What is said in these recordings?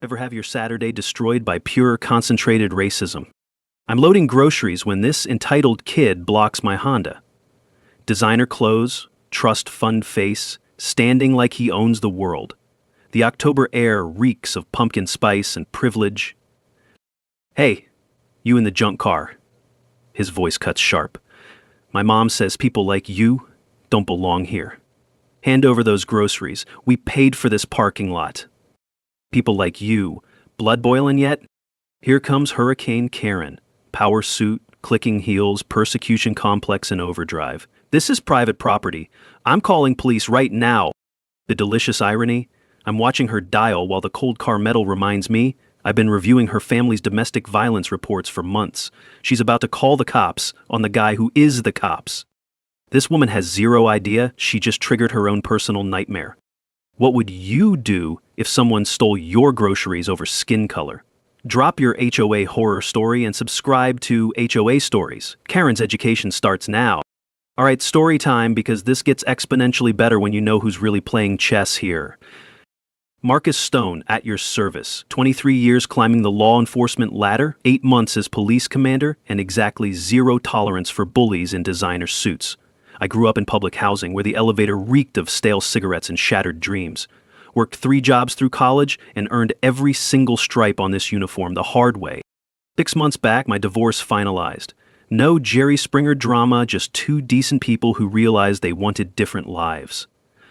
Ever have your Saturday destroyed by pure, concentrated racism? I'm loading groceries when this entitled kid blocks my Honda. Designer clothes, trust fund face, standing like he owns the world. The October air reeks of pumpkin spice and privilege. Hey, you in the junk car. His voice cuts sharp. My mom says people like you don't belong here. Hand over those groceries. We paid for this parking lot. People like you. Blood boiling yet? Here comes Hurricane Karen. Power suit, clicking heels, persecution complex in overdrive. This is private property. I'm calling police right now. The delicious irony? I'm watching her dial while the cold car metal reminds me I've been reviewing her family's domestic violence reports for months. She's about to call the cops on the guy who is the cops. This woman has zero idea she just triggered her own personal nightmare. What would you do if someone stole your groceries over skin color? Drop your HOA horror story and subscribe to HOA Stories. Karen's education starts now. All right, story time, because this gets exponentially better when you know who's really playing chess here. Marcus Stone, at your service. 23 years climbing the law enforcement ladder, 8 months as police commander, and exactly zero tolerance for bullies in designer suits. I grew up in public housing where the elevator reeked of stale cigarettes and shattered dreams. Worked 3 jobs through college and earned every single stripe on this uniform the hard way. 6 months back, my divorce finalized. No Jerry Springer drama, just 2 decent people who realized they wanted different lives.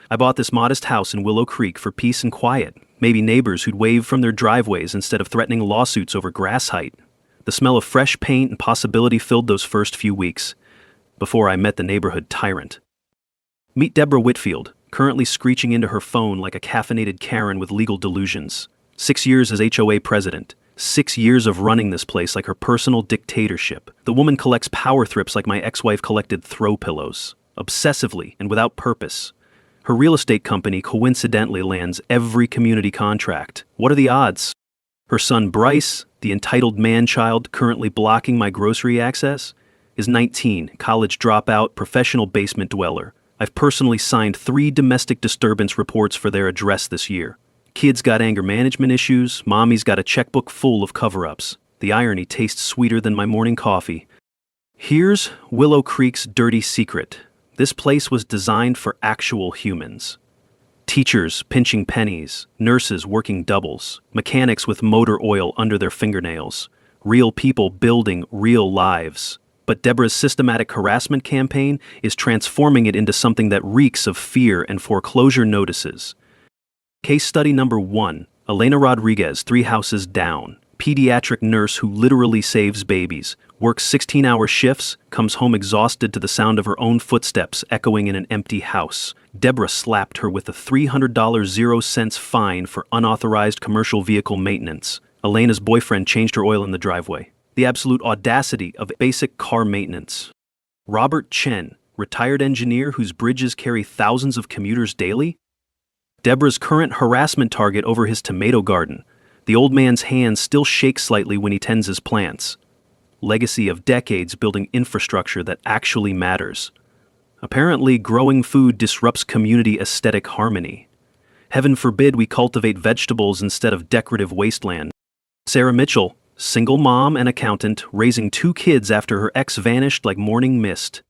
I bought this modest house in Willow Creek for peace and quiet, maybe neighbors who'd wave from their driveways instead of threatening lawsuits over grass height. The smell of fresh paint and possibility filled those first few weeks, before I met the neighborhood tyrant. Meet Deborah Whitfield, currently screeching into her phone like a caffeinated Karen with legal delusions. 6 years as HOA president. 6 years of running this place like her personal dictatorship. The woman collects power thrips like my ex-wife collected throw pillows. Obsessively and without purpose. Her real estate company coincidentally lands every community contract. What are the odds? Her son Bryce, the entitled man-child currently blocking my grocery access, is 19, college dropout, professional basement dweller. I've personally signed 3 domestic disturbance reports for their address this year. Kids got anger management issues, mommy's got a checkbook full of cover-ups. The irony tastes sweeter than my morning coffee. Here's Willow Creek's dirty secret. This place was designed for actual humans. Teachers pinching pennies, nurses working doubles, mechanics with motor oil under their fingernails, real people building real lives. But Deborah's systematic harassment campaign is transforming it into something that reeks of fear and foreclosure notices. Case study number 1, Elena Rodriguez, 3 houses down. Pediatric nurse who literally saves babies, works 16-hour shifts, comes home exhausted to the sound of her own footsteps echoing in an empty house. Deborah slapped her with a $300 0 cents fine for unauthorized commercial vehicle maintenance. Elena's boyfriend changed her oil in the driveway. The absolute audacity of basic car maintenance. Robert Chen, retired engineer whose bridges carry thousands of commuters daily. Deborah's current harassment target over his tomato garden. The old man's hands still shake slightly when he tends his plants. Legacy of decades building infrastructure that actually matters. Apparently, growing food disrupts community aesthetic harmony. Heaven forbid we cultivate vegetables instead of decorative wasteland. Sarah Mitchell, single mom and accountant, raising 2 kids after her ex vanished like morning mist.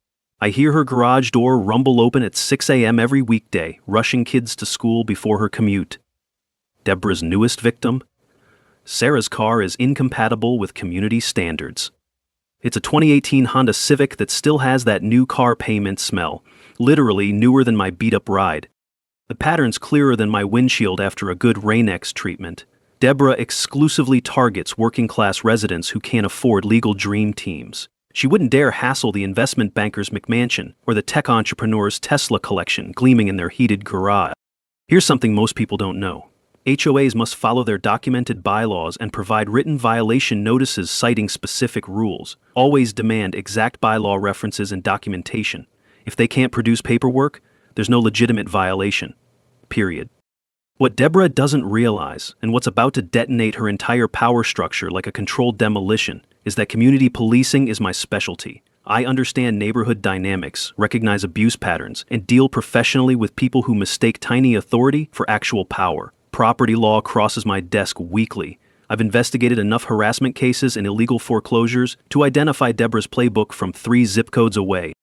I hear her garage door rumble open at 6 a.m. every weekday, rushing kids to school before her commute. Deborah's newest victim? Sarah's car is incompatible with community standards. It's a 2018 Honda Civic that still has that new car payment smell, literally newer than my beat-up ride. The pattern's clearer than my windshield after a good Rain-X treatment. Deborah exclusively targets working-class residents who can't afford legal dream teams. She wouldn't dare hassle the investment banker's McMansion or the tech entrepreneur's Tesla collection gleaming in their heated garage. Here's something most people don't know. HOAs must follow their documented bylaws and provide written violation notices citing specific rules. Always demand exact bylaw references and documentation. If they can't produce paperwork, there's no legitimate violation. Period. What Deborah doesn't realize, and what's about to detonate her entire power structure like a controlled demolition, is that community policing is my specialty. I understand neighborhood dynamics, recognize abuse patterns, and deal professionally with people who mistake tiny authority for actual power. property law crosses my desk weekly. I've investigated enough harassment cases and illegal foreclosures to identify Deborah's playbook from 3 zip codes away.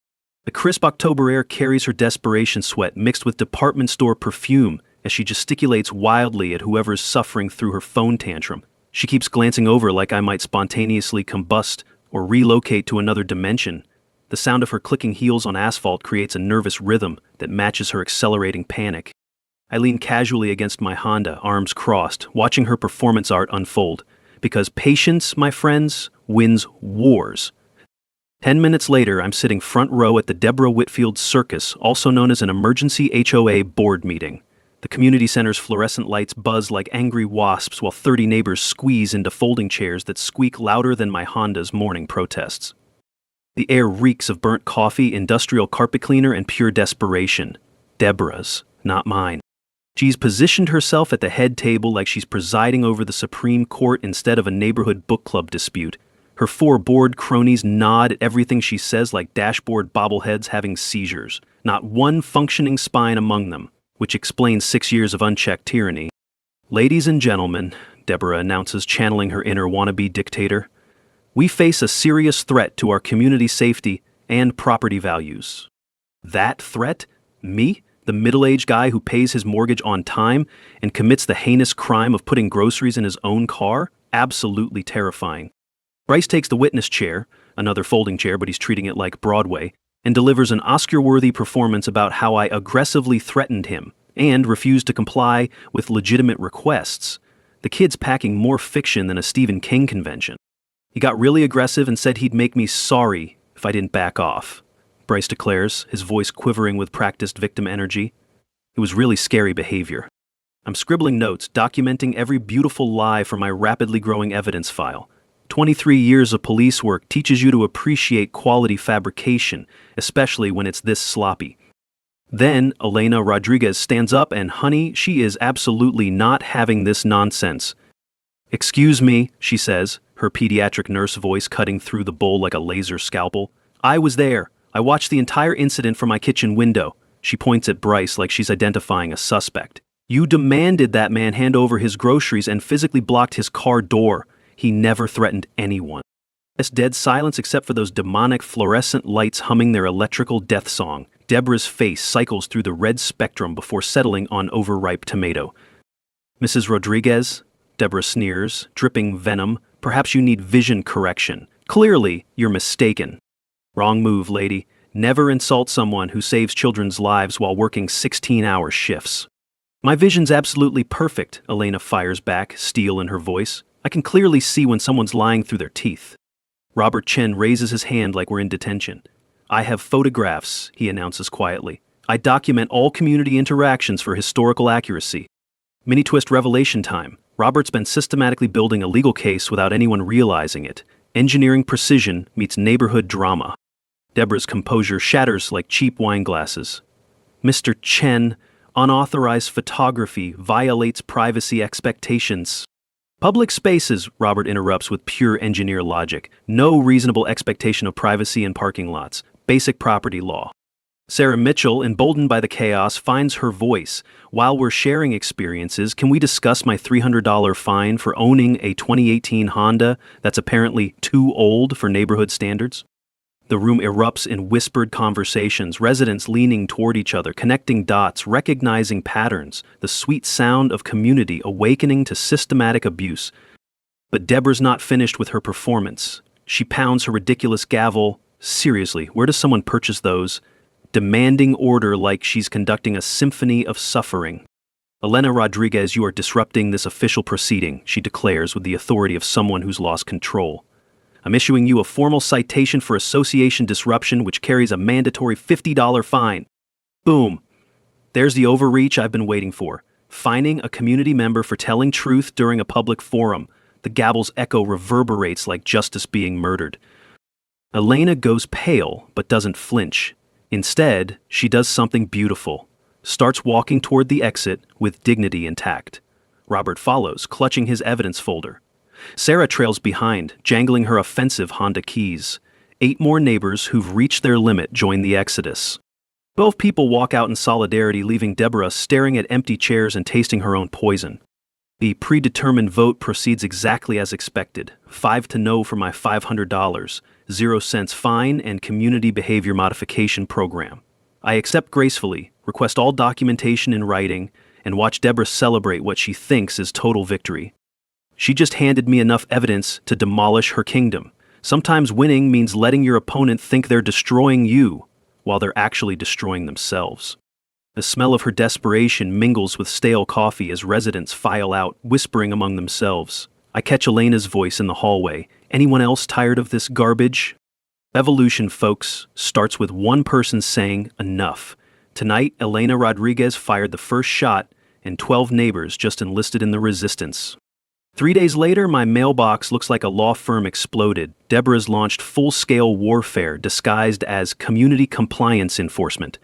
The crisp October air carries her desperation sweat mixed with department store perfume as she gesticulates wildly at whoever's suffering through her phone tantrum. She keeps glancing over like I might spontaneously combust or relocate to another dimension. The sound of her clicking heels on asphalt creates a nervous rhythm that matches her accelerating panic. I lean casually against my Honda, arms crossed, watching her performance art unfold. Because patience, my friends, wins wars. 10 minutes later, I'm sitting front row at the Deborah Whitfield Circus, also known as an emergency HOA board meeting. The community center's fluorescent lights buzz like angry wasps while 30 neighbors squeeze into folding chairs that squeak louder than my Honda's morning protests. The air reeks of burnt coffee, industrial carpet cleaner, and pure desperation. Deborah's, not mine. She's positioned herself at the head table like she's presiding over the Supreme Court instead of a neighborhood book club dispute. Her 4 bored cronies nod at everything she says like dashboard bobbleheads having seizures. Not one functioning spine among them, which explains 6 years of unchecked tyranny. Ladies and gentlemen, Deborah announces, channeling her inner wannabe dictator, we face a serious threat to our community's safety and property values. That threat? Me? The middle-aged guy who pays his mortgage on time and commits the heinous crime of putting groceries in his own car? Absolutely terrifying. Bryce takes the witness chair, another folding chair, but he's treating it like Broadway, and delivers an Oscar-worthy performance about how I aggressively threatened him and refused to comply with legitimate requests. The kid's packing more fiction than a Stephen King convention. He got really aggressive and said he'd make me sorry if I didn't back off, Bryce declares, his voice quivering with practiced victim energy. It was really scary behavior. I'm scribbling notes, documenting every beautiful lie from my rapidly growing evidence file. 23 years of police work teaches you to appreciate quality fabrication, especially when it's this sloppy. Then, Elena Rodriguez stands up and, honey, she is absolutely not having this nonsense. Excuse me, she says, her pediatric nurse voice cutting through the bowl like a laser scalpel. I was there. I watched the entire incident from my kitchen window. She points at Bryce like she's identifying a suspect. You demanded that man hand over his groceries and physically blocked his car door. He never threatened anyone. It's dead silence except for those demonic fluorescent lights humming their electrical death song. Deborah's face cycles through the red spectrum before settling on overripe tomato. Mrs. Rodriguez, Deborah sneers, dripping venom, perhaps you need vision correction. Clearly, you're mistaken. Wrong move, lady. Never insult someone who saves children's lives while working 16-hour shifts. My vision's absolutely perfect, Elena fires back, steel in her voice. I can clearly see when someone's lying through their teeth. Robert Chen raises his hand like we're in detention. I have photographs, he announces quietly. I document all community interactions for historical accuracy. Mini-twist revelation time. Robert's been systematically building a legal case without anyone realizing it. Engineering precision meets neighborhood drama. Deborah's composure shatters like cheap wine glasses. Mr. Chen, unauthorized photography violates privacy expectations. Public spaces, Robert interrupts with pure engineer logic. No reasonable expectation of privacy in parking lots. Basic property law. Sarah Mitchell, emboldened by the chaos, finds her voice. While we're sharing experiences, can we discuss my $300 fine for owning a 2018 Honda that's apparently too old for neighborhood standards? The room erupts in whispered conversations, residents leaning toward each other, connecting dots, recognizing patterns, the sweet sound of community awakening to systematic abuse. But Deborah's not finished with her performance. She pounds her ridiculous gavel. Seriously, where does someone purchase those? Demanding order like she's conducting a symphony of suffering. Elena Rodriguez, you are disrupting this official proceeding, she declares with the authority of someone who's lost control. I'm issuing you a formal citation for association disruption which carries a mandatory $50 fine. Boom. There's the overreach I've been waiting for. Fining a community member for telling truth during a public forum. The gavel's echo reverberates like justice being murdered. Elena goes pale but doesn't flinch. Instead, she does something beautiful. Starts walking toward the exit with dignity intact. Robert follows, clutching his evidence folder. Sarah trails behind, jangling her offensive Honda keys. 8 more neighbors who've reached their limit join the exodus. Both people walk out in solidarity, leaving Deborah staring at empty chairs and tasting her own poison. The predetermined vote proceeds exactly as expected. 5-0 for my $500, 0 cents fine, and community behavior modification program. I accept gracefully, request all documentation in writing, and watch Deborah celebrate what she thinks is total victory. She just handed me enough evidence to demolish her kingdom. Sometimes winning means letting your opponent think they're destroying you, while they're actually destroying themselves. The smell of her desperation mingles with stale coffee as residents file out, whispering among themselves. I catch Elena's voice in the hallway. Anyone else tired of this garbage? Evolution, folks, starts with one person saying, enough. Tonight, Elena Rodriguez fired the first shot, and 12 neighbors just enlisted in the resistance. 3 days later, my mailbox looks like a law firm exploded. Deborah's launched full-scale warfare disguised as community compliance enforcement.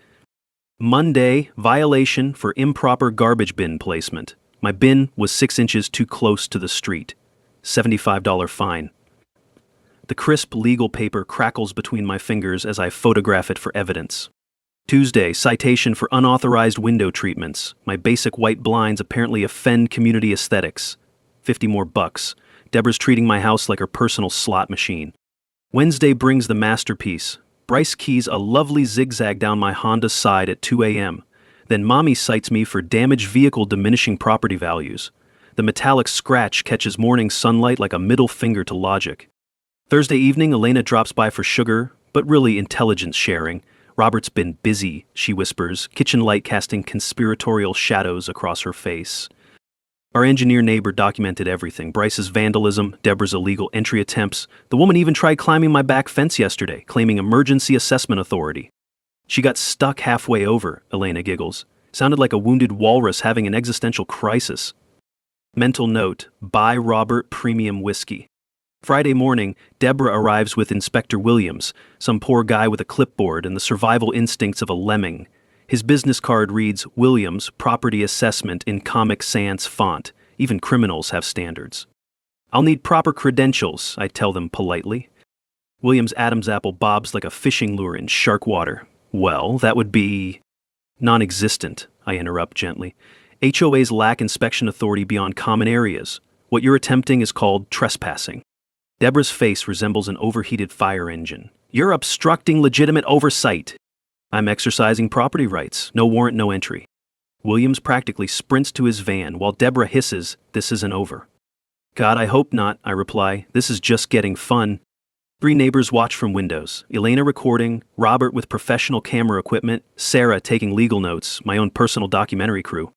Monday, violation for improper garbage bin placement. My bin was 6 inches too close to the street. $75 fine. The crisp legal paper crackles between my fingers as I photograph it for evidence. Tuesday, citation for unauthorized window treatments. My basic white blinds apparently offend community aesthetics. 50 more bucks. Deborah's treating my house like her personal slot machine. Wednesday brings the masterpiece. Bryce keys a lovely zigzag down my Honda's side at 2 a.m. Then Mommy cites me for damaged vehicle diminishing property values. The metallic scratch catches morning sunlight like a middle finger to logic. Thursday evening, Elena drops by for sugar, but really intelligence sharing. Robert's been busy, she whispers, kitchen light casting conspiratorial shadows across her face. Our engineer neighbor documented everything. Bryce's vandalism, Deborah's illegal entry attempts. The woman even tried climbing my back fence yesterday, claiming emergency assessment authority. She got stuck halfway over, Elena giggles. Sounded like a wounded walrus having an existential crisis. Mental note, buy Robert premium whiskey. Friday morning, Deborah arrives with Inspector Williams, some poor guy with a clipboard and the survival instincts of a lemming. His business card reads, Williams, Property Assessment in Comic Sans font. Even criminals have standards. I'll need proper credentials, I tell them politely. Williams' Adam's apple bobs like a fishing lure in shark water. Well, that would be non-existent, I interrupt gently. HOAs lack inspection authority beyond common areas. What you're attempting is called trespassing. Deborah's face resembles an overheated fire engine. You're obstructing legitimate oversight. I'm exercising property rights. No warrant, no entry. Williams practically sprints to his van while Deborah hisses, this isn't over. God, I hope not, I reply. This is just getting fun. 3 neighbors watch from windows. Elena recording, Robert with professional camera equipment, Sarah taking legal notes, my own personal documentary crew.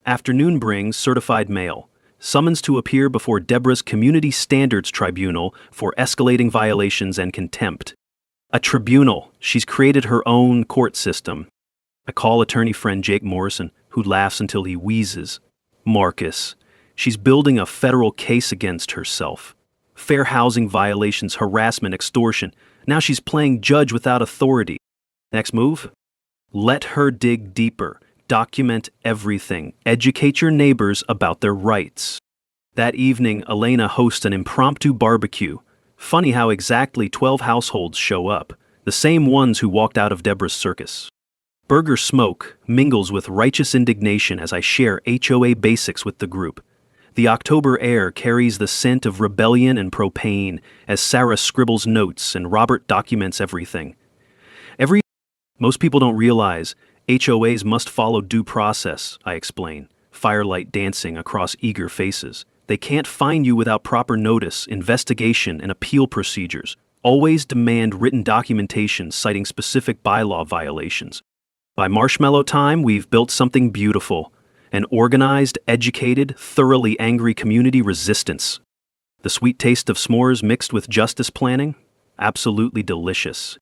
Afternoon brings certified mail. Summons to appear before Deborah's Community Standards Tribunal for escalating violations and contempt. A tribunal. She's created her own court system. I call attorney friend Jake Morrison, who laughs until he wheezes. Marcus. She's building a federal case against herself. Fair housing violations, harassment, extortion. Now she's playing judge without authority. Next move? Let her dig deeper. Document everything. Educate your neighbors about their rights. That evening, Elena hosts an impromptu barbecue. Funny how exactly 12 households show up, the same ones who walked out of Deborah's circus. Burger smoke mingles with righteous indignation as I share HOA basics with the group. The October air carries the scent of rebellion and propane as Sarah scribbles notes and Robert documents everything. Most people don't realize HOAs must follow due process, I explain, firelight dancing across eager faces. They can't fine you without proper notice, investigation, and appeal procedures. Always demand written documentation citing specific bylaw violations. By marshmallow time, we've built something beautiful. An organized, educated, thoroughly angry community resistance. The sweet taste of s'mores mixed with justice planning? Absolutely delicious.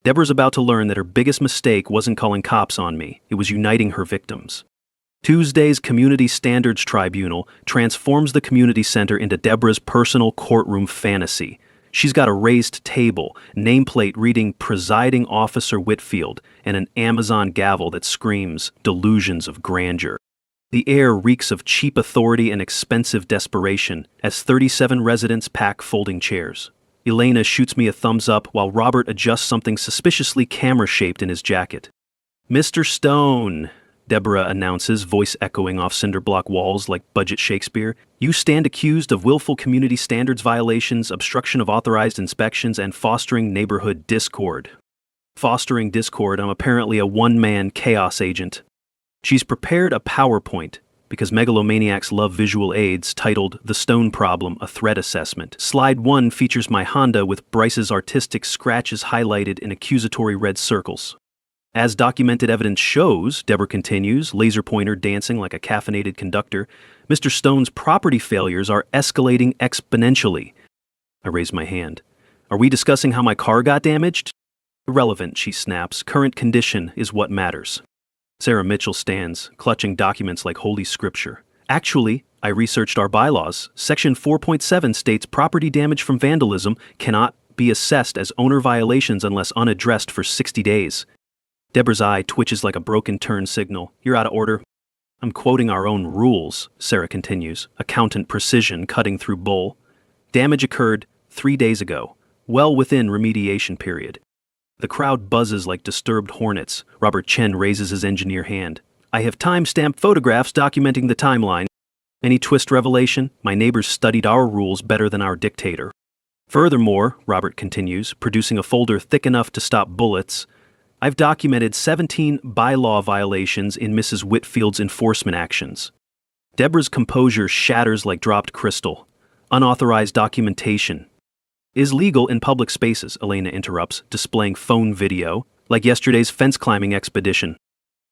Deborah's about to learn that her biggest mistake wasn't calling cops on me, it was uniting her victims. Tuesday's Community Standards Tribunal transforms the community center into Deborah's personal courtroom fantasy. She's got a raised table, nameplate reading Presiding Officer Whitfield, and an Amazon gavel that screams delusions of grandeur. The air reeks of cheap authority and expensive desperation as 37 residents pack folding chairs. Elena shoots me a thumbs up while Robert adjusts something suspiciously camera-shaped in his jacket. Mr. Stone, Deborah announces, voice echoing off cinderblock walls like budget Shakespeare. You stand accused of willful community standards violations, obstruction of authorized inspections, and fostering neighborhood discord. Fostering discord, I'm apparently a one-man chaos agent. She's prepared a PowerPoint, because megalomaniacs love visual aids, titled The Stone Problem, a Threat Assessment. Slide 1 features my Honda with Bryce's artistic scratches highlighted in accusatory red circles. As documented evidence shows, Deborah continues, laser pointer dancing like a caffeinated conductor, Mr. Stone's property failures are escalating exponentially. I raise my hand. Are we discussing how my car got damaged? Irrelevant, she snaps. Current condition is what matters. Sarah Mitchell stands, clutching documents like holy scripture. Actually, I researched our bylaws. Section 4.7 states property damage from vandalism cannot be assessed as owner violations unless unaddressed for 60 days. Deborah's eye twitches like a broken turn signal. You're out of order. I'm quoting our own rules, Sarah continues, accountant precision cutting through bull. Damage occurred 3 days ago, well within remediation period. The crowd buzzes like disturbed hornets. Robert Chen raises his engineer hand. I have time-stamped photographs documenting the timeline. Any twist revelation? My neighbors studied our rules better than our dictator. Furthermore, Robert continues, producing a folder thick enough to stop bullets, I've documented 17 bylaw violations in Mrs. Whitfield's enforcement actions. Deborah's composure shatters like dropped crystal. Unauthorized documentation is legal in public spaces, Elena interrupts, displaying phone video, like yesterday's fence-climbing expedition.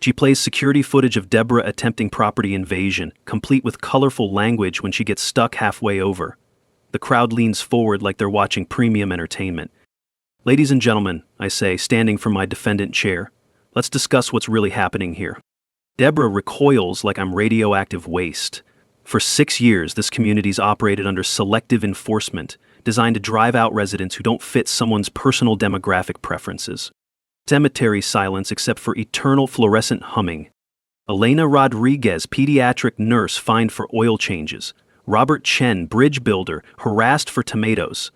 She plays security footage of Deborah attempting property invasion, complete with colorful language when she gets stuck halfway over. The crowd leans forward like they're watching premium entertainment. Ladies and gentlemen, I say, standing from my defendant chair, let's discuss what's really happening here. Deborah recoils like I'm radioactive waste. For 6 years, this community's operated under selective enforcement, designed to drive out residents who don't fit someone's personal demographic preferences. Cemetery silence except for eternal fluorescent humming. Elena Rodriguez, pediatric nurse fined for oil changes. Robert Chen, bridge builder, harassed for tomatoes.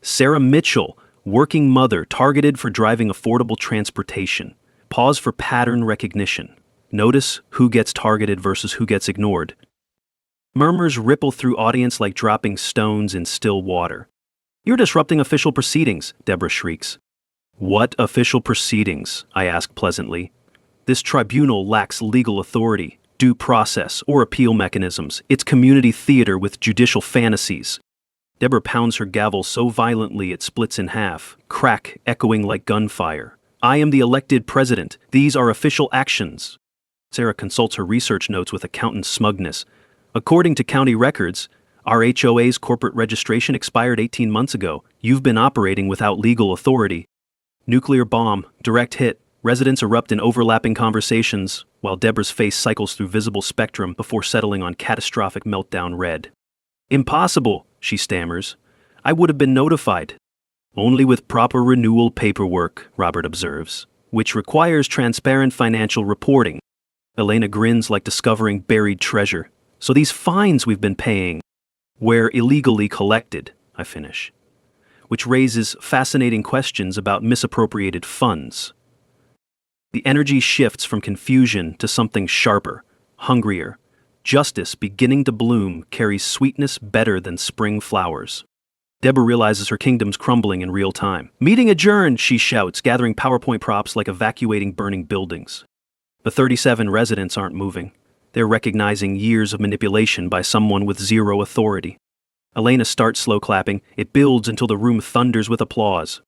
Sarah Mitchell, working mother, targeted for driving affordable transportation. Pause for pattern recognition. Notice who gets targeted versus who gets ignored. Murmurs ripple through audience like dropping stones in still water. You're disrupting official proceedings, Deborah shrieks. What official proceedings? I ask pleasantly. This tribunal lacks legal authority, due process, or appeal mechanisms. It's community theater with judicial fantasies. Deborah pounds her gavel so violently it splits in half, crack echoing like gunfire. I am the elected president. These are official actions. Sarah consults her research notes with accountant smugness. According to county records, our HOA's corporate registration expired 18 months ago. You've been operating without legal authority. Nuclear bomb, direct hit. Residents erupt in overlapping conversations, while Deborah's face cycles through visible spectrum before settling on catastrophic meltdown red. Impossible, she stammers. I would have been notified. Only with proper renewal paperwork, Robert observes, which requires transparent financial reporting. Elena grins like discovering buried treasure. So these fines we've been paying were illegally collected, I finish, which raises fascinating questions about misappropriated funds. The energy shifts from confusion to something sharper, hungrier. Justice, beginning to bloom, carries sweetness better than spring flowers. Deborah realizes her kingdom's crumbling in real time. Meeting adjourned, she shouts, gathering PowerPoint props like evacuating burning buildings. The 37 residents aren't moving. They're recognizing years of manipulation by someone with zero authority. Elena starts slow clapping. It builds until the room thunders with applause.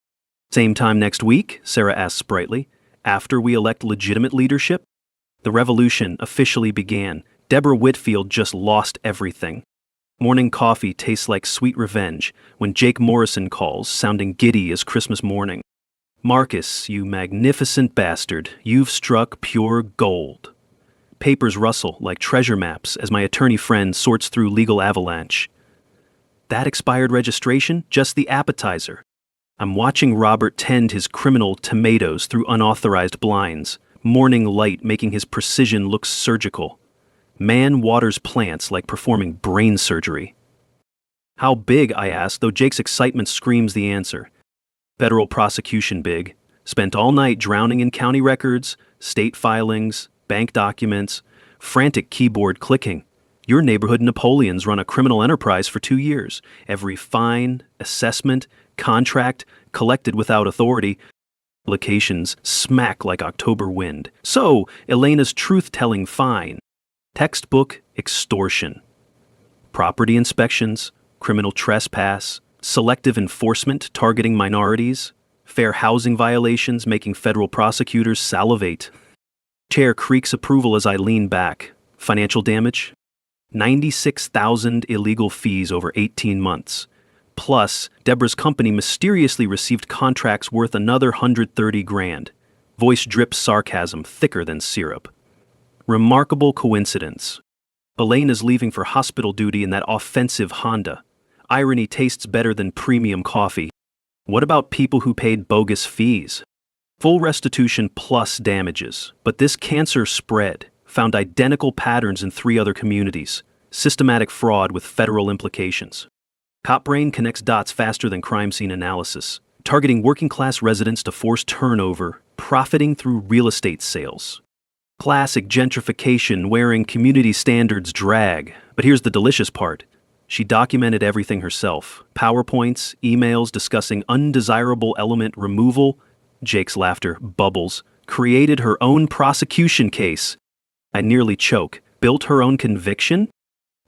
Same time next week, Sarah asks brightly, after we elect legitimate leadership? The revolution officially began. Deborah Whitfield just lost everything. Morning coffee tastes like sweet revenge when Jake Morrison calls, sounding giddy as Christmas morning. Marcus, you magnificent bastard, you've struck pure gold. Papers rustle like treasure maps as my attorney friend sorts through legal avalanche. That expired registration? Just the appetizer. I'm watching Robert tend his criminal tomatoes through unauthorized blinds, morning light making his precision look surgical. Man waters plants like performing brain surgery. How big, I ask, though Jake's excitement screams the answer. Federal prosecution big. Spent all night drowning in county records, state filings, bank documents, frantic keyboard clicking. Your neighborhood Napoleons run a criminal enterprise for 2 years. Every fine, assessment, contract, collected without authority. Locations smack like October wind. So, Elena's truth-telling fine. Textbook extortion. Property inspections, criminal trespass, selective enforcement targeting minorities, fair housing violations making federal prosecutors salivate. Chair creaks approval as I lean back. Financial damage? 96,000 illegal fees over 18 months. Plus, Deborah's company mysteriously received contracts worth another 130 grand. Voice drips sarcasm thicker than syrup. Remarkable coincidence. Elena's leaving for hospital duty in that offensive Honda. Irony tastes better than premium coffee. What about people who paid bogus fees? Full restitution plus damages. But this cancer spread, found identical patterns in 3 other communities. Systematic fraud with federal implications. Cop brain connects dots faster than crime scene analysis, targeting working-class residents to force turnover, profiting through real estate sales. Classic gentrification wearing community standards drag. But here's the delicious part. She documented everything herself. PowerPoints, emails discussing undesirable element removal. Jake's laughter bubbles. Created her own prosecution case. I nearly choke. Built her own conviction?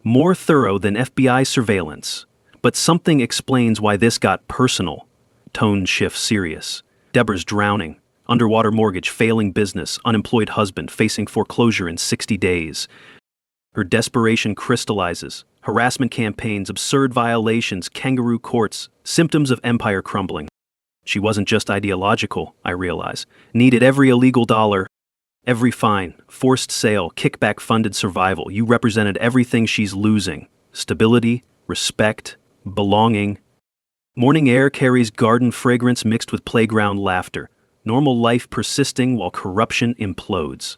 More thorough than FBI surveillance. But something explains why this got personal. Tone shifts serious. Deborah's drowning. Underwater mortgage, failing business, unemployed husband, facing foreclosure in 60 days. Her desperation crystallizes. Harassment campaigns, absurd violations, kangaroo courts, symptoms of empire crumbling. She wasn't just ideological, I realize. Needed every illegal dollar, every fine, forced sale, kickback-funded survival. You represented everything she's losing. Stability, respect, belonging. Morning air carries garden fragrance mixed with playground laughter. Normal life persisting while corruption implodes.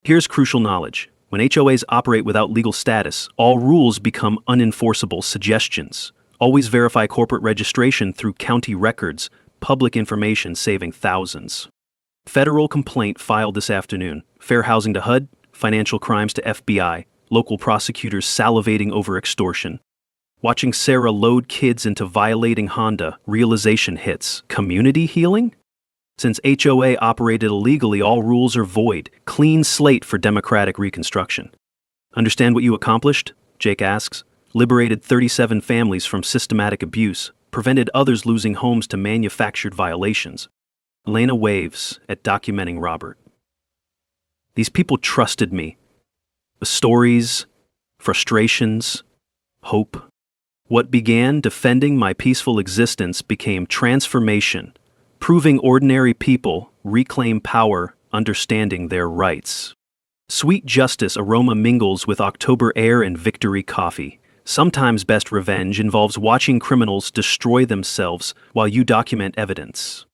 Here's crucial knowledge. When HOAs operate without legal status, all rules become unenforceable suggestions. Always verify corporate registration through county records, public information saving thousands. Federal complaint filed this afternoon. Fair housing to HUD, financial crimes to FBI, local prosecutors salivating over extortion. Watching Sarah load kids into violating Honda, realization hits. Community healing? Since HOA operated illegally, all rules are void. Clean slate for democratic reconstruction. Understand what you accomplished? Jake asks. Liberated 37 families from systematic abuse, prevented others losing homes to manufactured violations. Elena waves at documenting Robert. These people trusted me. The stories, frustrations, hope. What began defending my peaceful existence became transformation. Proving ordinary people reclaim power, understanding their rights. Sweet justice aroma mingles with October air and victory coffee. Sometimes best revenge involves watching criminals destroy themselves while you document evidence.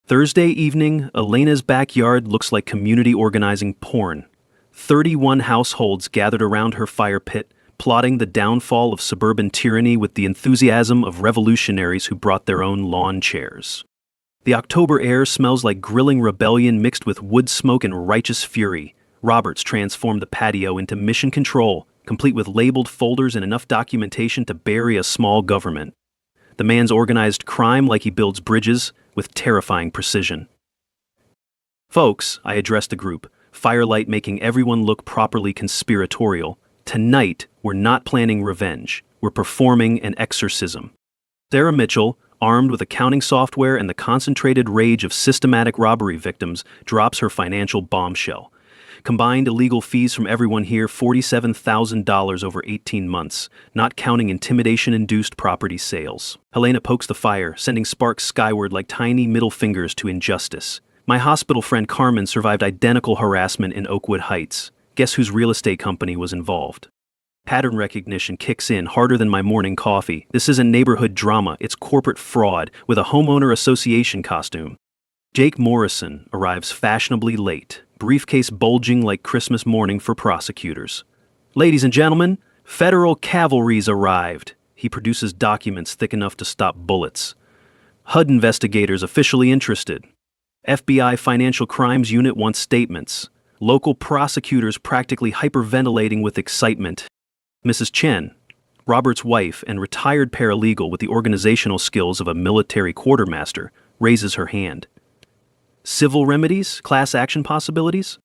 Thursday evening, Elena's backyard looks like community organizing porn. 31 households gathered around her fire pit, plotting the downfall of suburban tyranny with the enthusiasm of revolutionaries who brought their own lawn chairs. The October air smells like grilling rebellion mixed with wood smoke and righteous fury. Roberts transformed the patio into mission control, complete with labeled folders and enough documentation to bury a small government. The man's organized crime like he builds bridges with terrifying precision. Folks, I addressed the group, firelight making everyone look properly conspiratorial. Tonight, we're not planning revenge. We're performing an exorcism. Sarah Mitchell, armed with accounting software and the concentrated rage of systematic robbery victims, drops her financial bombshell. Combined illegal fees from everyone here, $47,000 over 18 months, not counting intimidation-induced property sales. Helena pokes the fire, sending sparks skyward like tiny middle fingers to injustice. My hospital friend Carmen survived identical harassment in Oakwood Heights. Guess whose real estate company was involved? Pattern recognition kicks in harder than my morning coffee. This isn't neighborhood drama, it's corporate fraud with a homeowner association costume. Jake Morrison arrives fashionably late, briefcase bulging like Christmas morning for prosecutors. Ladies and gentlemen, federal cavalry's arrived. He produces documents thick enough to stop bullets. HUD investigators officially interested. FBI Financial Crimes Unit wants statements. Local prosecutors practically hyperventilating with excitement. Mrs. Chen, Robert's wife and retired paralegal with the organizational skills of a military quartermaster, raises her hand. Civil remedies? Class action possibilities?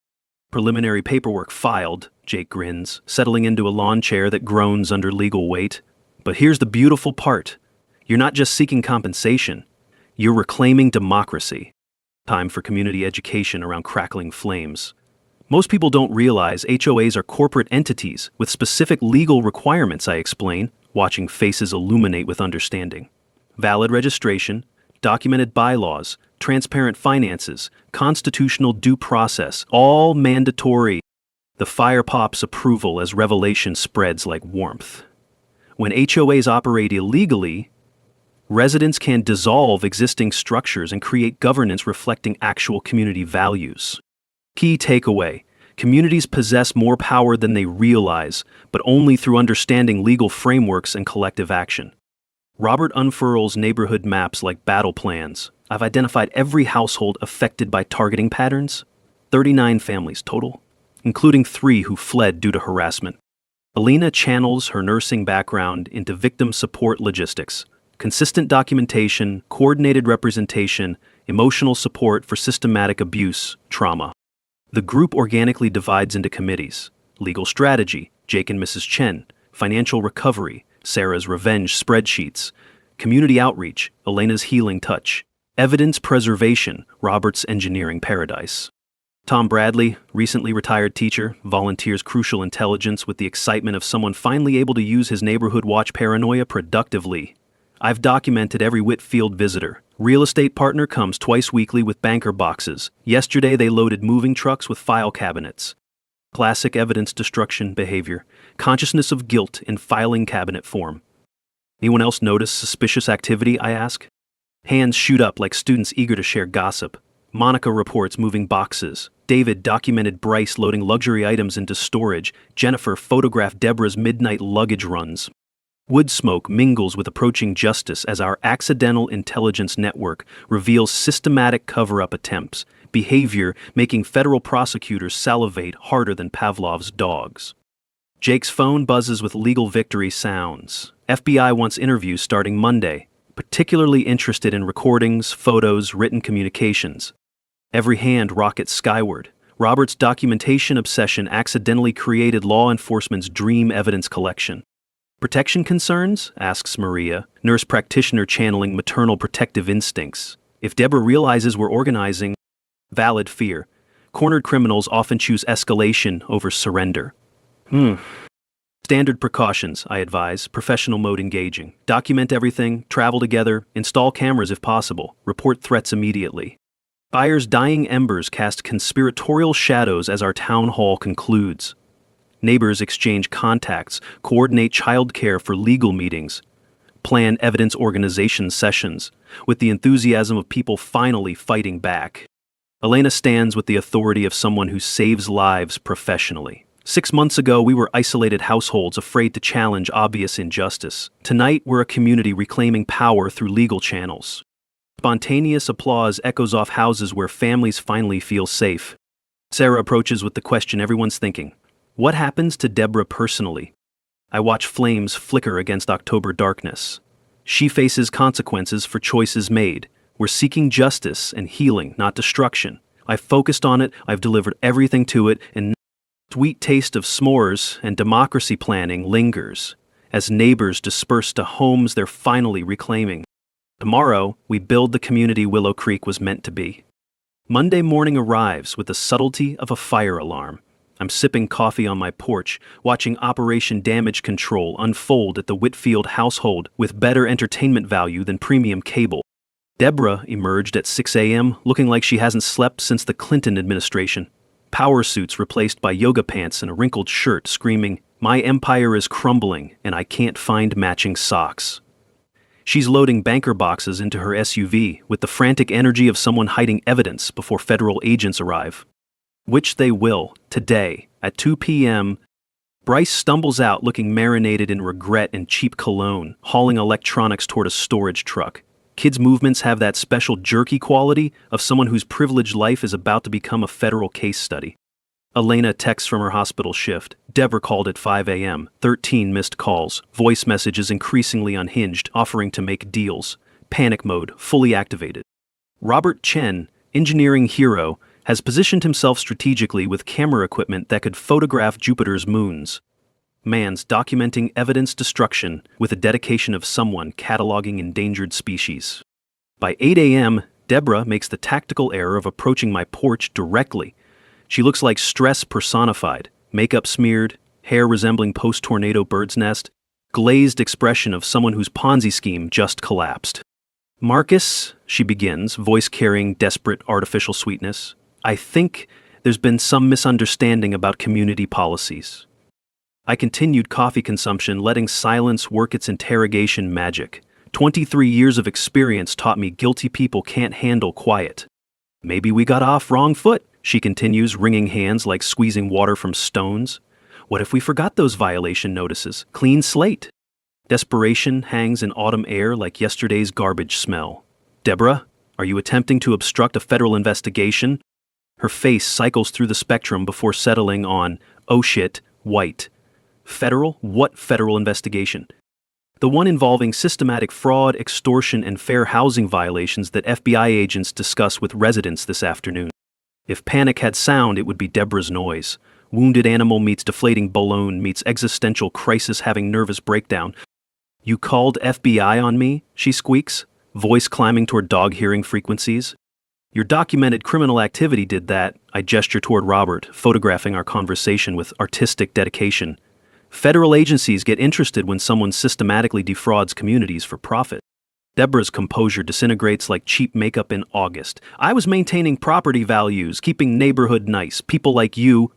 Preliminary paperwork filed, Jake grins, settling into a lawn chair that groans under legal weight. But here's the beautiful part. You're not just seeking compensation. You're reclaiming democracy. Time for community education around crackling flames. Most people don't realize HOAs are corporate entities with specific legal requirements, I explain, watching faces illuminate with understanding. Valid registration, documented bylaws, transparent finances, constitutional due process, all mandatory. The fire pops approval as revelation spreads like warmth. When HOAs operate illegally, residents can dissolve existing structures and create governance reflecting actual community values. Key takeaway: communities possess more power than they realize, but only through understanding legal frameworks and collective action. Robert unfurls neighborhood maps like battle plans. I've identified every household affected by targeting patterns, 39 families total, including 3 who fled due to harassment. Alina channels her nursing background into victim support logistics, consistent documentation, coordinated representation, emotional support for systematic abuse, trauma. The group organically divides into committees: legal strategy, Jake and Mrs. Chen; financial recovery, Sarah's revenge spreadsheets; community outreach, Elena's healing touch; evidence preservation, Robert's engineering paradise. Tom Bradley, recently retired teacher, volunteers crucial intelligence with the excitement of someone finally able to use his neighborhood watch paranoia productively. I've documented every Whitfield visitor. Real estate partner comes twice weekly with banker boxes. Yesterday they loaded moving trucks with file cabinets. Classic evidence destruction behavior. Consciousness of guilt in filing cabinet form. Anyone else notice suspicious activity, I ask? Hands shoot up like students eager to share gossip. Monica reports moving boxes. David documented Bryce loading luxury items into storage. Jennifer photographed Deborah's midnight luggage runs. Wood smoke mingles with approaching justice as our accidental intelligence network reveals systematic cover-up attempts, behavior making federal prosecutors salivate harder than Pavlov's dogs. Jake's phone buzzes with legal victory sounds. FBI wants interviews starting Monday, particularly interested in recordings, photos, written communications. Every hand rockets skyward. Robert's documentation obsession accidentally created law enforcement's dream evidence collection. Protection concerns? Asks Maria, nurse practitioner channeling maternal protective instincts. If Deborah realizes we're organizing, valid fear. Cornered criminals often choose escalation over surrender. Standard precautions, I advise, professional mode engaging. Document everything, travel together, install cameras if possible, report threats immediately. Fire's dying embers cast conspiratorial shadows as our town hall concludes. Neighbors exchange contacts, coordinate childcare for legal meetings, plan evidence organization sessions, with the enthusiasm of people finally fighting back. Elena stands with the authority of someone who saves lives professionally. 6 months ago, we were isolated households afraid to challenge obvious injustice. Tonight, we're a community reclaiming power through legal channels. Spontaneous applause echoes off houses where families finally feel safe. Sarah approaches with the question everyone's thinking. What happens to Deborah personally? I watch flames flicker against October darkness. She faces consequences for choices made. We're seeking justice and healing, not destruction. I've focused on it, I've delivered everything to it, and the sweet taste of s'mores and democracy planning lingers as neighbors disperse to homes they're finally reclaiming. Tomorrow, we build the community Willow Creek was meant to be. Monday morning arrives with the subtlety of a fire alarm. I'm sipping coffee on my porch, watching Operation Damage Control unfold at the Whitfield household with better entertainment value than premium cable. Deborah emerged at 6 a.m. looking like she hasn't slept since the Clinton administration. Power suits replaced by yoga pants and a wrinkled shirt, screaming, "My empire is crumbling and I can't find matching socks." She's loading banker boxes into her SUV with the frantic energy of someone hiding evidence before federal agents arrive. Which they will, today, at 2 p.m., Bryce stumbles out looking marinated in regret and cheap cologne, hauling electronics toward a storage truck. Kids' movements have that special jerky quality of someone whose privileged life is about to become a federal case study. Elena texts from her hospital shift. Deborah called at 5 a.m., 13 missed calls, voice messages increasingly unhinged, offering to make deals. Panic mode, fully activated. Robert Chen, engineering hero, has positioned himself strategically with camera equipment that could photograph Jupiter's moons. Man's documenting evidence destruction with the dedication of someone cataloging endangered species. By 8 a.m., Deborah makes the tactical error of approaching my porch directly. She looks like stress personified, makeup smeared, hair resembling post-tornado bird's nest, glazed expression of someone whose Ponzi scheme just collapsed. Marcus, she begins, voice carrying desperate artificial sweetness, I think there's been some misunderstanding about community policies. I continued coffee consumption, letting silence work its interrogation magic. 23 years of experience taught me guilty people can't handle quiet. Maybe we got off wrong foot, she continues, wringing hands like squeezing water from stones. What if we forgot those violation notices? Clean slate. Desperation hangs in autumn air like yesterday's garbage smell. Deborah, are you attempting to obstruct a federal investigation? Her face cycles through the spectrum before settling on, oh shit, white. Federal? What federal investigation? The one involving systematic fraud, extortion, and fair housing violations that FBI agents discuss with residents this afternoon. If panic had sound, it would be Deborah's noise. Wounded animal meets deflating balloon meets existential crisis having nervous breakdown. You called FBI on me? She squeaks, voice climbing toward dog hearing frequencies. Your documented criminal activity did that, I gesture toward Robert, photographing our conversation with artistic dedication. Federal agencies get interested when someone systematically defrauds communities for profit. Deborah's composure disintegrates like cheap makeup in August. I was maintaining property values, keeping neighborhood nice, people like you.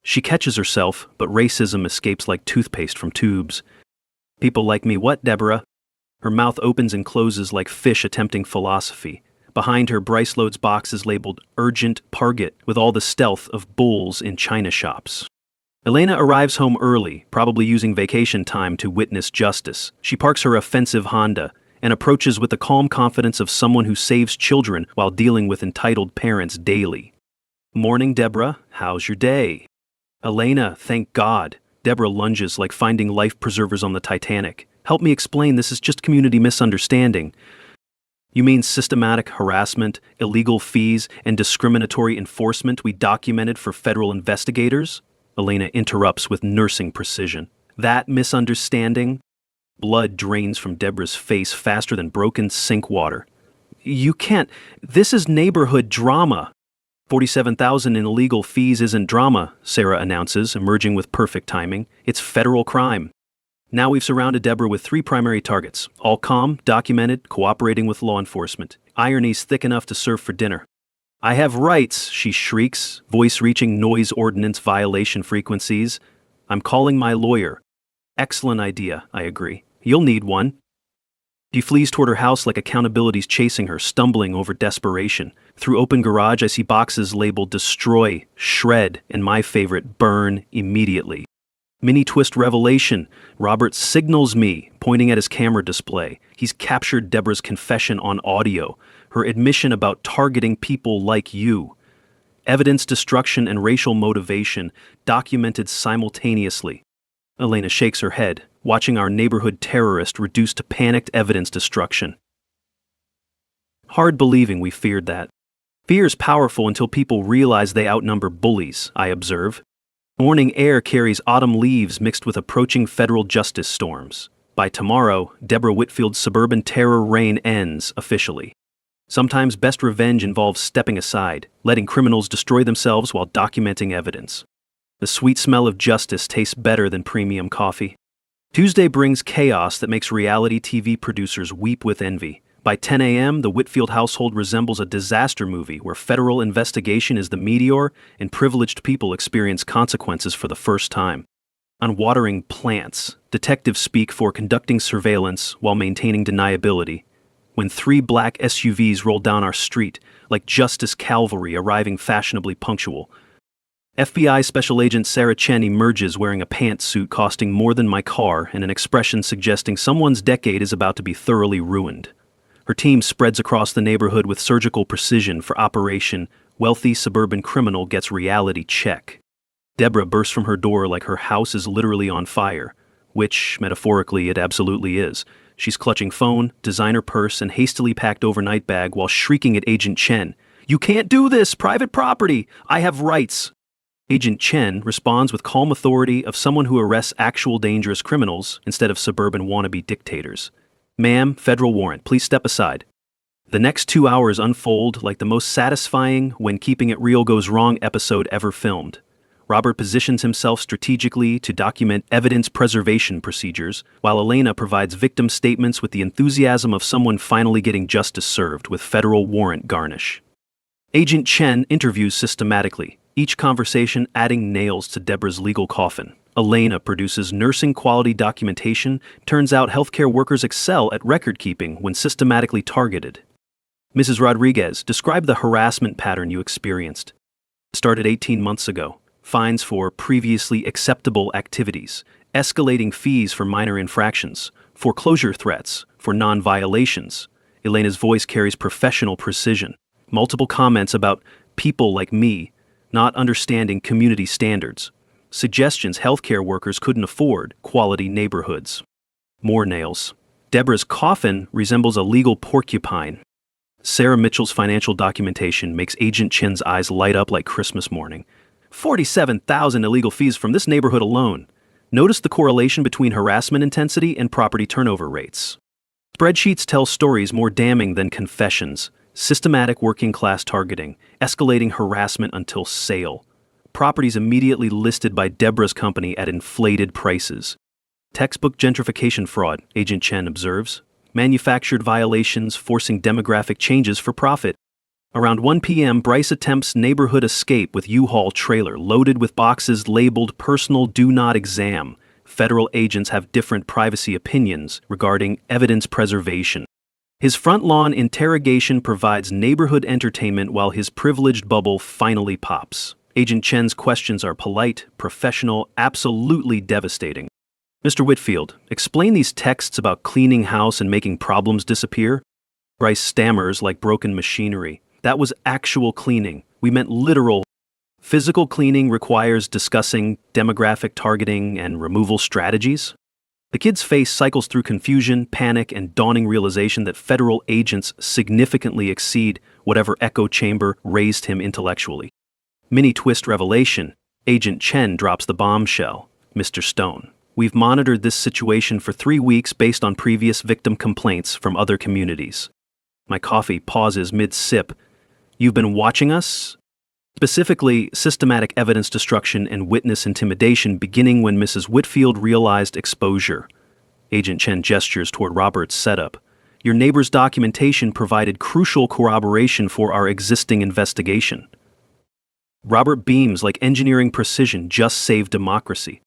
She catches herself, but racism escapes like toothpaste from tubes. People like me what, Deborah? Her mouth opens and closes like fish attempting philosophy. Behind her, Bryce loads boxes labeled Urgent Parget with all the stealth of bulls in china shops. Elena arrives home early, probably using vacation time to witness justice. She parks her offensive Honda and approaches with the calm confidence of someone who saves children while dealing with entitled parents daily. Morning, Deborah. How's your day? Elena, thank God. Deborah lunges like finding life preservers on the Titanic. Help me explain, this is just community misunderstanding. You mean systematic harassment, illegal fees, and discriminatory enforcement we documented for federal investigators? Elena interrupts with nursing precision. That misunderstanding? Blood drains from Deborah's face faster than broken sink water. You can't. This is neighborhood drama. $47,000 in illegal fees isn't drama, Sarah announces, emerging with perfect timing. It's federal crime. Now we've surrounded Deborah with 3 primary targets, all calm, documented, cooperating with law enforcement. Irony's thick enough to serve for dinner. I have rights, she shrieks, voice reaching noise ordinance violation frequencies. I'm calling my lawyer. Excellent idea, I agree. You'll need one. She flees toward her house like accountability's chasing her, stumbling over desperation. Through open garage, I see boxes labeled Destroy, Shred, and my favorite, Burn Immediately. Mini twist revelation. Robert signals me, pointing at his camera display. He's captured Deborah's confession on audio, her admission about targeting people like you. Evidence destruction and racial motivation documented simultaneously. Elena shakes her head, watching our neighborhood terrorist reduced to panicked evidence destruction. Hard believing we feared that. Fear is powerful until people realize they outnumber bullies, I observe. Morning air carries autumn leaves mixed with approaching federal justice storms. By tomorrow, Deborah Whitfield's suburban terror reign ends officially. Sometimes best revenge involves stepping aside, letting criminals destroy themselves while documenting evidence. The sweet smell of justice tastes better than premium coffee. Tuesday brings chaos that makes reality TV producers weep with envy. By 10 a.m., the Whitfield household resembles a disaster movie where federal investigation is the meteor and privileged people experience consequences for the first time. On watering plants, detectives speak for conducting surveillance while maintaining deniability. When 3 black SUVs roll down our street, like Justice Cavalry arriving fashionably punctual, FBI Special Agent Sarah Chen emerges wearing a pantsuit costing more than my car and an expression suggesting someone's decade is about to be thoroughly ruined. Her team spreads across the neighborhood with surgical precision for Operation Wealthy Suburban Criminal Gets Reality Check. Deborah bursts from her door like her house is literally on fire, which, metaphorically, it absolutely is. She's clutching phone, designer purse, and hastily packed overnight bag while shrieking at Agent Chen, "You can't do this! Private property! I have rights!" Agent Chen responds with calm authority of someone who arrests actual dangerous criminals instead of suburban wannabe dictators. "Ma'am, federal warrant. Please step aside." The next 2 hours unfold like the most satisfying when keeping it real goes wrong episode ever filmed. Robert positions himself strategically to document evidence preservation procedures, while Elena provides victim statements with the enthusiasm of someone finally getting justice served with federal warrant garnish. Agent Chen interviews systematically, each conversation adding nails to Deborah's legal coffin. Elena produces nursing-quality documentation. Turns out healthcare workers excel at record-keeping when systematically targeted. Mrs. Rodriguez, describe the harassment pattern you experienced. Started 18 months ago. Fines for previously acceptable activities, escalating fees for minor infractions, foreclosure threats for non-violations. Elena's voice carries professional precision. Multiple comments about people like me not understanding community standards. Suggestions healthcare workers couldn't afford quality neighborhoods. More nails. Deborah's coffin resembles a legal porcupine. Sarah Mitchell's financial documentation makes Agent Chen's eyes light up like Christmas morning. 47,000 illegal fees from this neighborhood alone. Notice the correlation between harassment intensity and property turnover rates. Spreadsheets tell stories more damning than confessions. Systematic working-class targeting, escalating harassment until sale. Properties immediately listed by Deborah's company at inflated prices. Textbook gentrification fraud, Agent Chen observes. Manufactured violations forcing demographic changes for profit. Around 1 p.m., Bryce attempts neighborhood escape with U-Haul trailer loaded with boxes labeled personal do not exam. Federal agents have different privacy opinions regarding evidence preservation. His front lawn interrogation provides neighborhood entertainment while his privileged bubble finally pops. Agent Chen's questions are polite, professional, absolutely devastating. "Mr. Whitfield, explain these texts about cleaning house and making problems disappear." Bryce stammers like broken machinery. "That was actual cleaning. We meant literal. Physical cleaning requires discussing demographic targeting and removal strategies." The kid's face cycles through confusion, panic, and dawning realization that federal agents significantly exceed whatever echo chamber raised him intellectually. Mini-twist revelation. Agent Chen drops the bombshell. "Mr. Stone, we've monitored this situation for 3 weeks based on previous victim complaints from other communities." My coffee pauses mid-sip. "You've been watching us?" Specifically, systematic evidence destruction and witness intimidation beginning when Mrs. Whitfield realized exposure. Agent Chen gestures toward Robert's setup. "Your neighbor's documentation provided crucial corroboration for our existing investigation." Robert beams like engineering precision just saved democracy.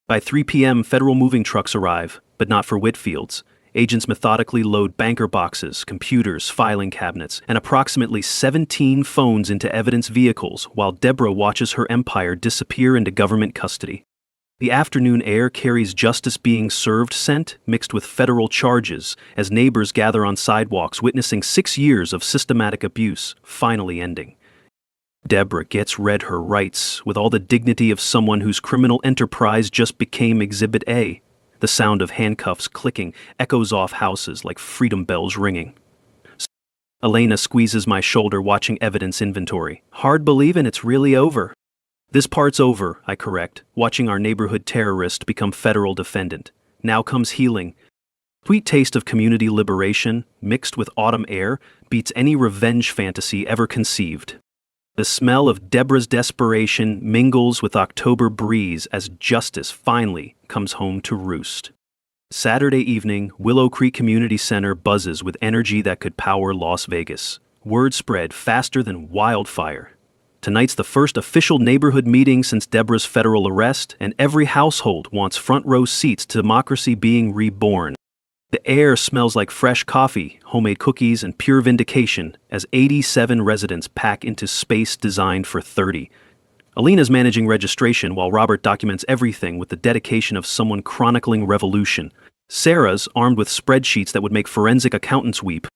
By 3 p.m., federal moving trucks arrive, but not for Whitfield's. Agents methodically load banker boxes, computers, filing cabinets, and approximately 17 phones into evidence vehicles while Deborah watches her empire disappear into government custody. The afternoon air carries justice being served scent mixed with federal charges as neighbors gather on sidewalks witnessing 6 years of systematic abuse finally ending. Deborah gets read her rights with all the dignity of someone whose criminal enterprise just became Exhibit A. The sound of handcuffs clicking echoes off houses like freedom bells ringing. Elena squeezes my shoulder watching evidence inventory. "Hard believin' it's really over." "This part's over," I correct, watching our neighborhood terrorist become federal defendant. Now comes healing. Sweet taste of community liberation, mixed with autumn air, beats any revenge fantasy ever conceived. The smell of Deborah's desperation mingles with October breeze as justice finally comes home to roost. Saturday evening, Willow Creek Community Center buzzes with energy that could power Las Vegas. Word spread faster than wildfire. Tonight's the first official neighborhood meeting since Deborah's federal arrest, and every household wants front row seats to democracy being reborn. The air smells like fresh coffee, homemade cookies, and pure vindication as 87 residents pack into space designed for 30. Alina's managing registration while Robert documents everything with the dedication of someone chronicling revolution. Sarah's armed with spreadsheets that would make forensic accountants weep.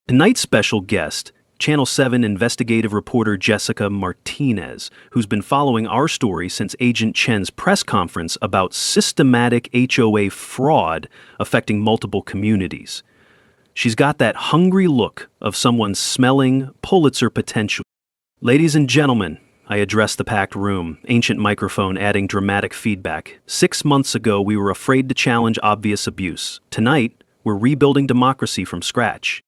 Tonight's special guest, Channel 7 investigative reporter Jessica Martinez, who's been following our story since Agent Chen's press conference about systematic HOA fraud affecting multiple communities. She's got that hungry look of someone smelling Pulitzer potential. Ladies and gentlemen, I addressed the packed room, ancient microphone adding dramatic feedback. 6 months ago, we were afraid to challenge obvious abuse. Tonight, we're rebuilding democracy from scratch.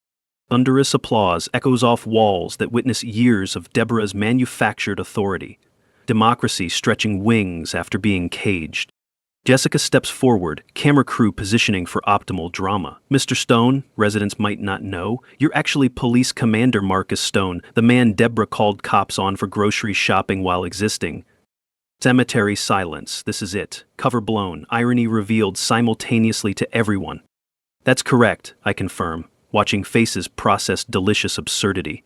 Thunderous applause echoes off walls that witness years of Deborah's manufactured authority. Democracy stretching wings after being caged. Jessica steps forward, camera crew positioning for optimal drama. Mr. Stone, residents might not know, you're actually Police Commander Marcus Stone, the man Deborah called cops on for grocery shopping while existing. Cemetery silence, this is it. Cover blown, irony revealed simultaneously to everyone. That's correct, I confirm, watching faces process delicious absurdity.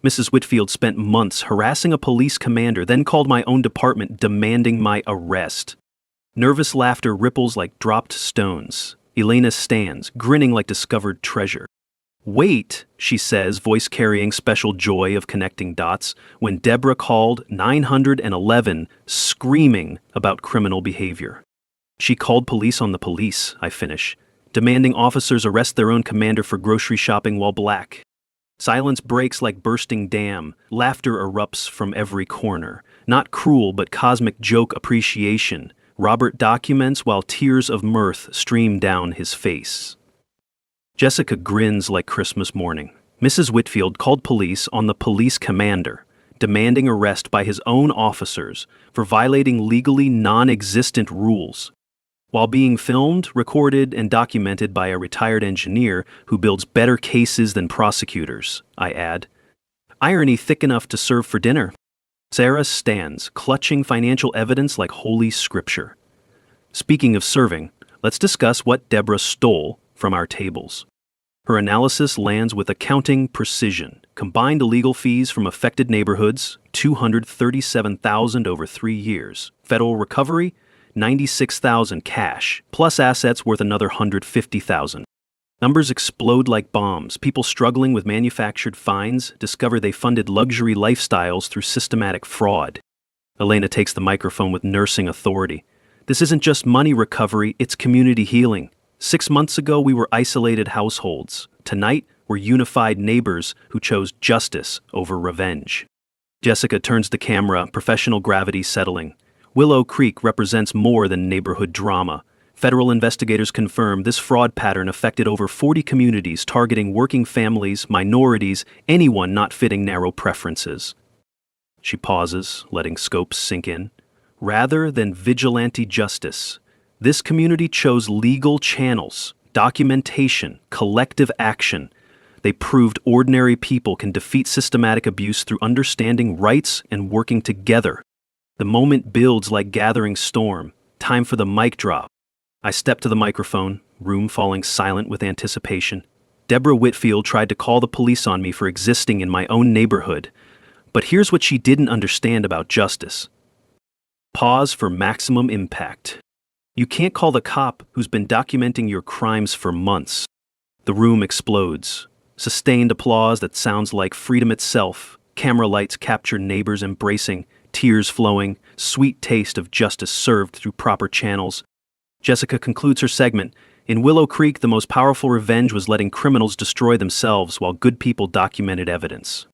Mrs. Whitfield spent months harassing a police commander, then called my own department demanding my arrest. Nervous laughter ripples like dropped stones. Elena stands, grinning like discovered treasure. Wait, she says, voice carrying special joy of connecting dots, when Deborah called 911, screaming about criminal behavior. She called police on the police, I finish, demanding officers arrest their own commander for grocery shopping while black. Silence breaks like bursting dam. Laughter erupts from every corner. Not cruel, but cosmic joke appreciation. Robert documents while tears of mirth stream down his face. Jessica grins like Christmas morning. Mrs. Whitfield called police on the police commander, demanding arrest by his own officers for violating legally non-existent rules. While being filmed, recorded, and documented by a retired engineer who builds better cases than prosecutors, I add. Irony thick enough to serve for dinner. Sarah stands, clutching financial evidence like holy scripture. Speaking of serving, let's discuss what Deborah stole from our tables. Her analysis lands with accounting precision. Combined illegal fees from affected neighborhoods, $237,000 over 3 years. Federal recovery, $96,000 cash, plus assets worth another $150,000. Numbers explode like bombs. People struggling with manufactured fines discover they funded luxury lifestyles through systematic fraud. Elena takes the microphone with nursing authority. This isn't just money recovery, it's community healing. 6 months ago, we were isolated households. Tonight, we're unified neighbors who chose justice over revenge. Jessica turns the camera, professional gravity settling. Willow Creek represents more than neighborhood drama. Federal investigators confirm this fraud pattern affected over 40 communities, targeting working families, minorities, anyone not fitting narrow preferences. She pauses, letting scopes sink in. Rather than vigilante justice, this community chose legal channels, documentation, collective action. They proved ordinary people can defeat systematic abuse through understanding rights and working together. The moment builds like gathering storm. Time for the mic drop. I step to the microphone, room falling silent with anticipation. Deborah Whitfield tried to call the police on me for existing in my own neighborhood. But here's what she didn't understand about justice. Pause for maximum impact. You can't call the cop who's been documenting your crimes for months. The room explodes. Sustained applause that sounds like freedom itself. Camera lights capture neighbors embracing, tears flowing, sweet taste of justice served through proper channels. Jessica concludes her segment. In Willow Creek, the most powerful revenge was letting criminals destroy themselves while good people documented evidence.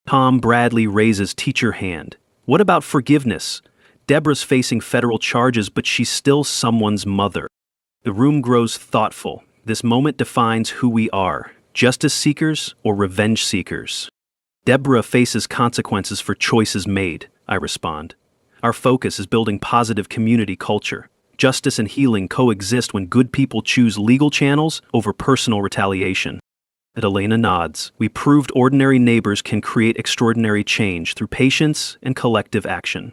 Tom Bradley raises teacher hand. What about forgiveness? Deborah's facing federal charges, but she's still someone's mother. The room grows thoughtful. This moment defines who we are, justice seekers or revenge seekers. Deborah faces consequences for choices made, I respond. Our focus is building positive community culture. Justice and healing coexist when good people choose legal channels over personal retaliation. Elena nods. We proved ordinary neighbors can create extraordinary change through patience and collective action.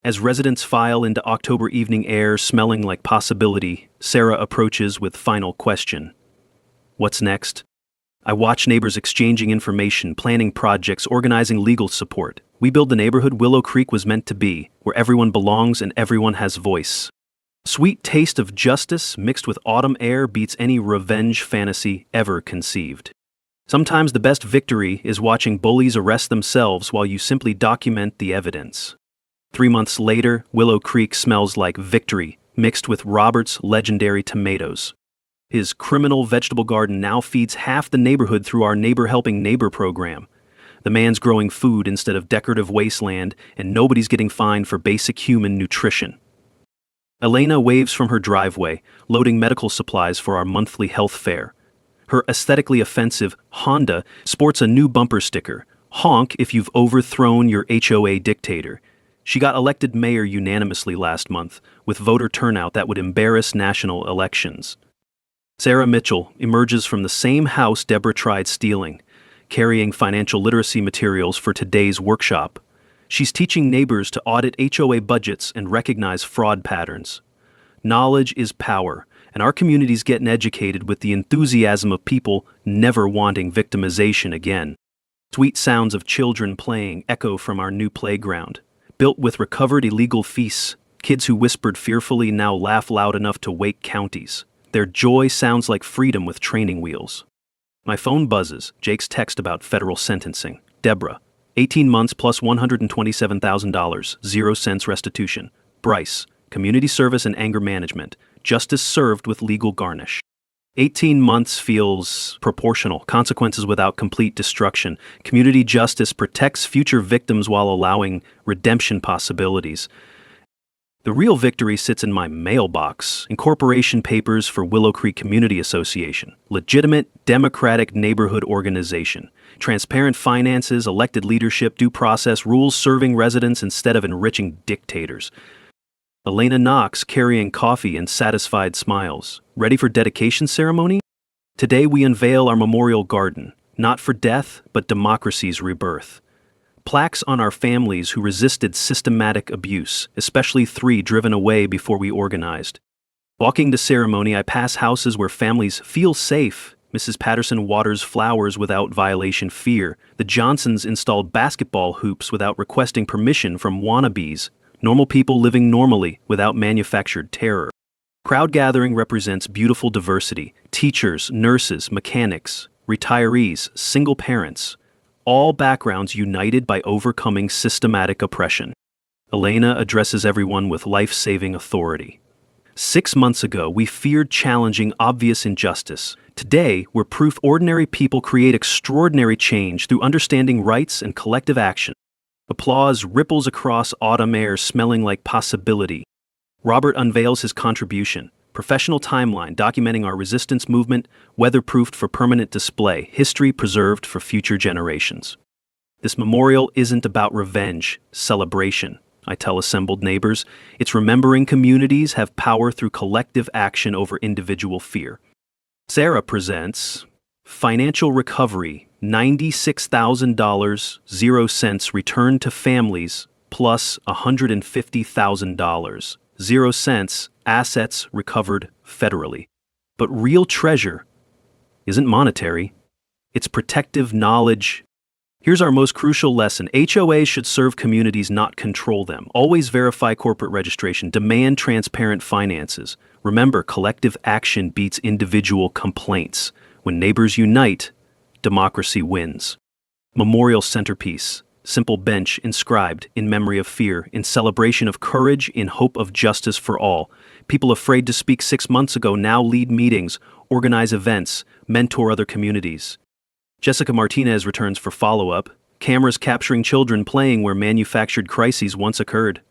As residents file into October evening air smelling like possibility, Sarah approaches with final question. What's next? I watch neighbors exchanging information, planning projects, organizing legal support. We build the neighborhood Willow Creek was meant to be, where everyone belongs and everyone has voice. Sweet taste of justice mixed with autumn air beats any revenge fantasy ever conceived. Sometimes the best victory is watching bullies arrest themselves while you simply document the evidence. 3 months later, Willow Creek smells like victory, mixed with Robert's legendary tomatoes. His criminal vegetable garden now feeds half the neighborhood through our Neighbor Helping Neighbor program. The man's growing food instead of decorative wasteland, and nobody's getting fined for basic human nutrition. Elena waves from her driveway, loading medical supplies for our monthly health fair. Her aesthetically offensive Honda sports a new bumper sticker, "Honk if you've overthrown your HOA dictator." She got elected mayor unanimously last month, with voter turnout that would embarrass national elections. Sarah Mitchell emerges from the same house Deborah tried stealing, carrying financial literacy materials for today's workshop. She's teaching neighbors to audit HOA budgets and recognize fraud patterns. Knowledge is power, and our community's getting educated with the enthusiasm of people never wanting victimization again. Sweet sounds of children playing echo from our new playground. Built with recovered illegal feasts, kids who whispered fearfully now laugh loud enough to wake counties. Their joy sounds like freedom with training wheels. My phone buzzes. Jake's text about federal sentencing. Deborah, 18 months plus $127,000, 0 cents restitution. Bryce, community service and anger management. Justice served with legal garnish. 18 months feels proportional. Consequences without complete destruction. Community justice protects future victims while allowing redemption possibilities. The real victory sits in my mailbox. Incorporation papers for Willow Creek Community Association. Legitimate, democratic neighborhood organization. Transparent finances, elected leadership, due process, rules serving residents instead of enriching dictators. Elena Knox carrying coffee and satisfied smiles. Ready for dedication ceremony? Today we unveil our memorial garden, not for death, but democracy's rebirth. Plaques on our families who resisted systematic abuse, especially 3 driven away before we organized. Walking to ceremony, I pass houses where families feel safe. Mrs. Patterson waters flowers without violation fear. The Johnsons installed basketball hoops without requesting permission from wannabes. Normal people living normally without manufactured terror. Crowd gathering represents beautiful diversity. Teachers, nurses, mechanics, retirees, single parents. All backgrounds united by overcoming systematic oppression. Elena addresses everyone with life-saving authority. 6 months ago, we feared challenging obvious injustice. Today, we're proof ordinary people create extraordinary change through understanding rights and collective action. Applause ripples across autumn air smelling like possibility. Robert unveils his contribution. Professional timeline documenting our resistance movement, weatherproofed for permanent display, history preserved for future generations. This memorial isn't about revenge, celebration, I tell assembled neighbors. It's remembering communities have power through collective action over individual fear. Sarah presents Financial Recovery, $96,000, 0 cents returned to families, plus $150,000, 0 cents assets recovered federally. But real treasure isn't monetary. It's protective knowledge. Here's our most crucial lesson. HOAs should serve communities, not control them. Always verify corporate registration. Demand transparent finances. Remember, collective action beats individual complaints. When neighbors unite, democracy wins. Memorial centerpiece. Simple bench inscribed in memory of fear, in celebration of courage, in hope of justice for all. People afraid to speak 6 months ago now lead meetings, organize events, mentor other communities. Jessica Martinez returns for follow-up. Cameras capturing children playing where manufactured crises once occurred.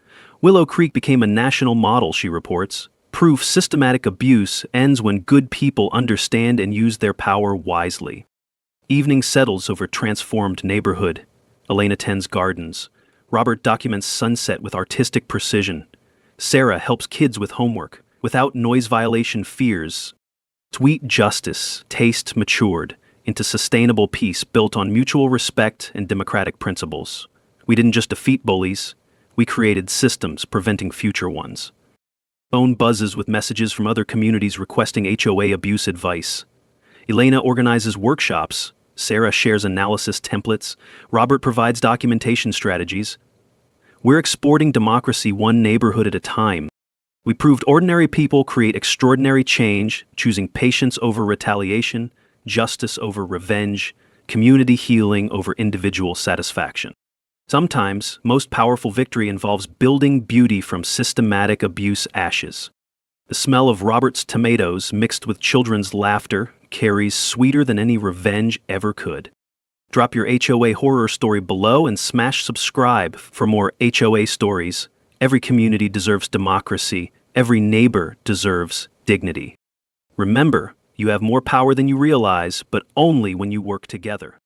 Willow Creek became a national model, she reports. Proof systematic abuse ends when good people understand and use their power wisely. Evening settles over transformed neighborhood. Elena tends gardens. Robert documents sunset with artistic precision. Sarah helps kids with homework, without noise violation fears. Sweet justice, taste matured into sustainable peace built on mutual respect and democratic principles. We didn't just defeat bullies, we created systems preventing future ones. Phone buzzes with messages from other communities requesting HOA abuse advice. Elena organizes workshops. Sarah shares analysis templates. Robert provides documentation strategies. We're exporting democracy one neighborhood at a time. We proved ordinary people create extraordinary change, choosing patience over retaliation, justice over revenge, community healing over individual satisfaction. Sometimes, most powerful victory involves building beauty from systematic abuse ashes. The smell of Robert's tomatoes mixed with children's laughter carries sweeter than any revenge ever could. Drop your HOA horror story below and smash subscribe for more HOA stories. Every community deserves democracy. Every neighbor deserves dignity. Remember, you have more power than you realize, but only when you work together.